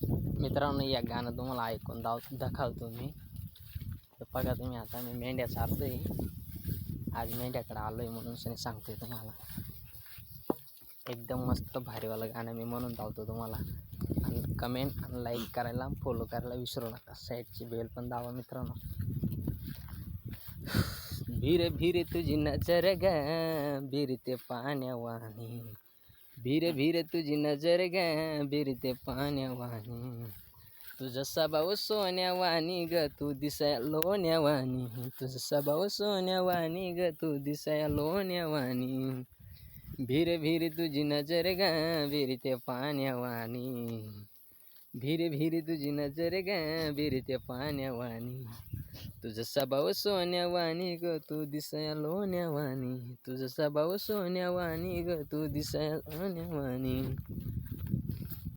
मित्रांनो, या गाणं तुम्हाला ऐकून दाखवतो मी. तर बघा तुम्ही, आता मी मेंढ्या चारतोय. आज मेंढ्याकडे आलोय म्हणून सांगतोय तुम्हाला. एकदम मस्त भारीवालं गाणं मी म्हणून धावतो तुम्हाला. आणि कमेंट आणि लाईक करायला, फॉलो करायला विसरू नका. साईडची बेल पण दावा मित्रांनो. भीरे भीरे तुझी नजर ग बिरते पाण्यावाणी, भीरे भीरे तुझी नजर ग बिरते पाण्यावाणी, तुझा स्वभाव सोन्यावाणी ग तू दिसाया लोण्यावाणी, तुझा स्वभाव सोन्यावाणी ग तू दिसाया लोण्यावाणी, भीरे भीरे तुझी नजर ग बिरते पाण्यावाणी, भीरे भीरे तुझी नजर ग बिरते पाण्यावाणी, तुझा स्वभाव सोन्यावाणी ग तू दिसाया लोण्यावाणी, तुझा स्वभाव सोन्यावाणी ग तू दिसाया लोण्यावाणी.